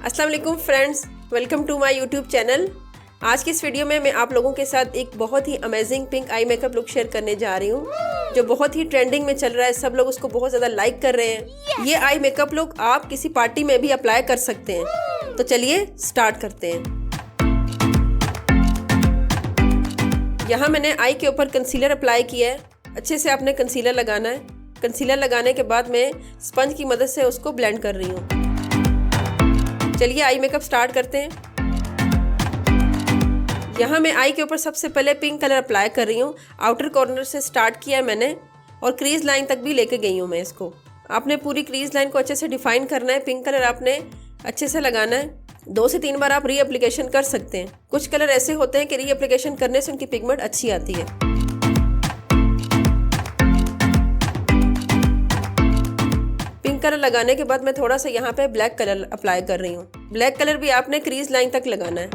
अस्सलाम वालेकुम friends, welcome to my YouTube channel. आज की इस वीडियो में मैं आप लोगों के साथ एक बहुत ही amazing pink eye makeup look share करने जा रही हूँ जो बहुत ही ट्रेंडिंग में चल रहा है। सब लोग उसको बहुत ज़्यादा लाइक कर रहे हैं। ये आई मेकअप लुक आप किसी पार्टी में भी अप्लाई कर सकते हैं। तो चलिए स्टार्ट करते हैं। यहाँ मैंने आई के ऊपर कंसीलर अप्लाई किया है। अच्छे से आपने कंसीलर लगाना है। कंसीलर लगाने के बाद मैं स्पंज की मदद से उसको ब्लेंड कर रही हूँ। चलिए आई मेकअप स्टार्ट करते हैं। यहाँ मैं आई के ऊपर सबसे पहले पिंक कलर अप्लाई कर रही हूँ। आउटर कॉर्नर से स्टार्ट किया है मैंने और क्रीज लाइन तक भी लेके गई हूँ मैं इसको। आपने पूरी क्रीज लाइन को अच्छे से डिफाइन करना है। पिंक कलर आपने अच्छे से लगाना है। 2 से 3 बार आप री एप्लीकेशन कर सकते हैं। कुछ कलर ऐसे होते हैं कि री एप्लीकेशन करने से उनकी पिगमेंट अच्छी आती है। पिंक कलर लगाने के बाद मैं थोड़ा सा यहाँ पे ब्लैक कलर अप्लाई कर रही हूँ। ब्लैक कलर भी आपने क्रीज लाइन तक लगाना है।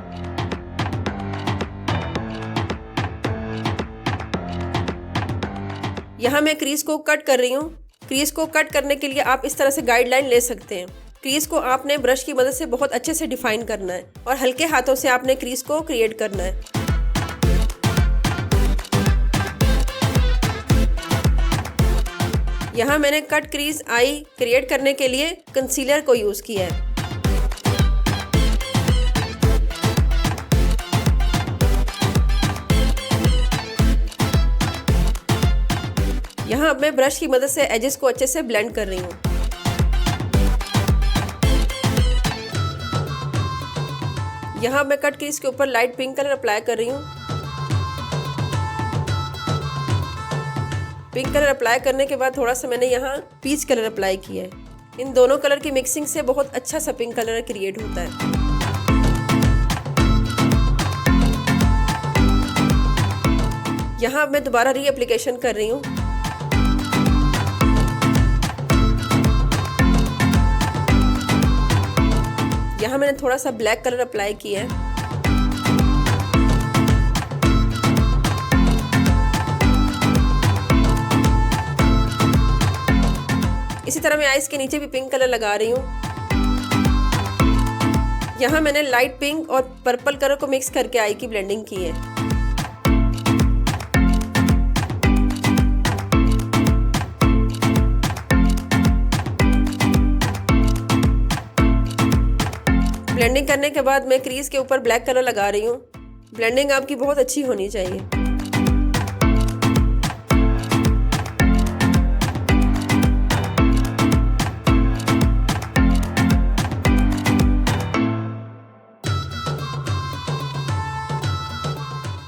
यहाँ मैं क्रीज को कट कर रही हूँ। क्रीज को कट करने के लिए आप इस तरह से गाइडलाइन ले सकते हैं। क्रीज को आपने ब्रश की मदद से बहुत अच्छे से डिफाइन करना है और हल्के हाथों से आपने क्रीज को क्रिएट करना है। यहाँ मैंने कट क्रीज आई क्रिएट करने के लिए कंसीलर को यूज किया है। यहाँ अब मैं ब्रश की मदद से एजेस को अच्छे से ब्लेंड कर रही हूँ। यहाँ मैं कट क्रीज के ऊपर लाइट पिंक कलर अप्लाई कर रही हूँ। पिंक कलर अप्लाई करने के बाद थोड़ा सा मैंने यहाँ पीच कलर अप्लाई किया है। इन दोनों कलर की मिक्सिंग से बहुत अच्छा सा पिंक कलर क्रिएट होता है। यहाँ मैं दोबारा री एप्लीकेशन कर रही हूँ। यहाँ मैंने थोड़ा सा ब्लैक कलर अप्लाई किया है। इसी तरह मैं आईज के नीचे भी पिंक कलर लगा रही हूँ। यहाँ मैंने लाइट पिंक और पर्पल कलर को मिक्स करके आई की ब्लेंडिंग की है। ब्लेंडिंग करने के बाद मैं क्रीज के ऊपर ब्लैक कलर लगा रही हूँ। ब्लेंडिंग आपकी बहुत अच्छी होनी चाहिए।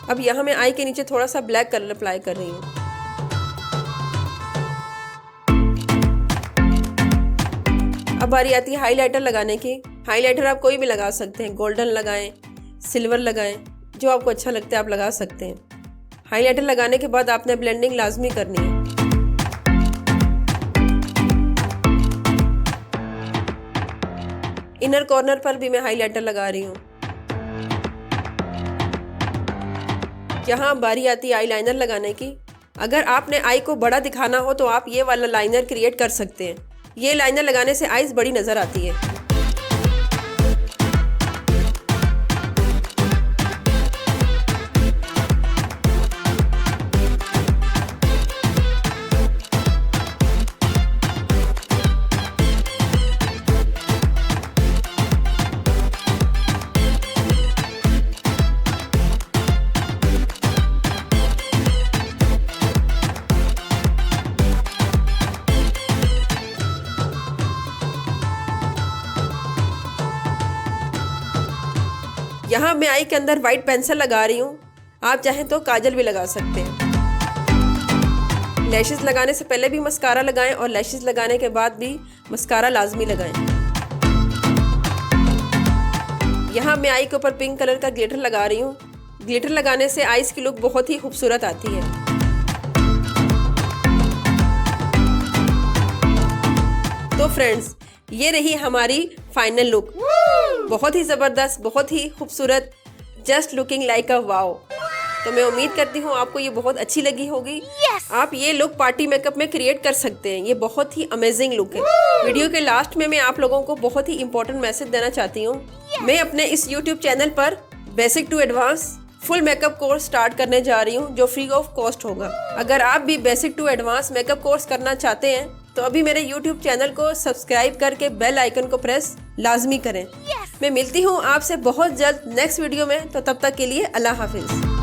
अब यहाँ मैं आई के नीचे थोड़ा सा ब्लैक कलर अप्लाई कर रही हूँ। अब बारी आती है हाइलाइटर लगाने की। हाइलाइटर आप कोई भी लगा सकते हैं। गोल्डन लगाएं, सिल्वर लगाएं, जो आपको अच्छा लगता है आप लगा सकते हैं। हाइलाइटर लगाने के बाद आपने ब्लेंडिंग लाजमी करनी है। इनर कॉर्नर पर भी मैं हाइलाइटर लगा रही हूँ। यहाँ बारी आती है आई लाइनर लगाने की। अगर आपने आई को बड़ा दिखाना हो तो आप ये वाला लाइनर क्रिएट कर सकते हैं। ये लाइनर लगाने से आईज बड़ी नजर आती है। यहाँ मैं आई के अंदर वाइट पेंसिल लगा रही हूँ। आप चाहें तो काजल भी लगा सकते हैं। लैशेस लगाने से पहले भी मस्कारा लगाएं और लैशेस लगाने के बाद भी मस्कारा लाजमी लगाएं। यहाँ मैं आई के ऊपर पिंक कलर का ग्लिटर लगा रही हूँ। ग्लिटर लगाने से आईज की लुक बहुत ही खूबसूरत आती है। तो फ्रेंड्स, ये रही हमारी फाइनल लुक। बहुत ही ज़बरदस्त, बहुत ही खूबसूरत, just looking like a wow. तो मैं उम्मीद करती हूँ आपको ये बहुत अच्छी लगी होगी। आप ये लुक पार्टी मेकअप में क्रिएट कर सकते हैं। ये बहुत ही अमेजिंग लुक है। वीडियो के लास्ट में मैं आप लोगों को बहुत ही इंपॉर्टेंट मैसेज देना चाहती हूँ। मैं अपने इस यूट्यूब चैनल पर basic to advance full makeup course start करने जा रही हूँ, जो फ्री ऑफ कॉस्ट होगा। अगर आप भी basic to advance makeup course करना चाहते हैं तो अभी मेरे यूट्यूब चैनल को सब्सक्राइब करके बेल आइकन को प्रेस लाजमी करें। मैं मिलती हूँ आपसे बहुत जल्द नेक्स्ट वीडियो में। तो तब तक के लिए अल्लाह हाफिज।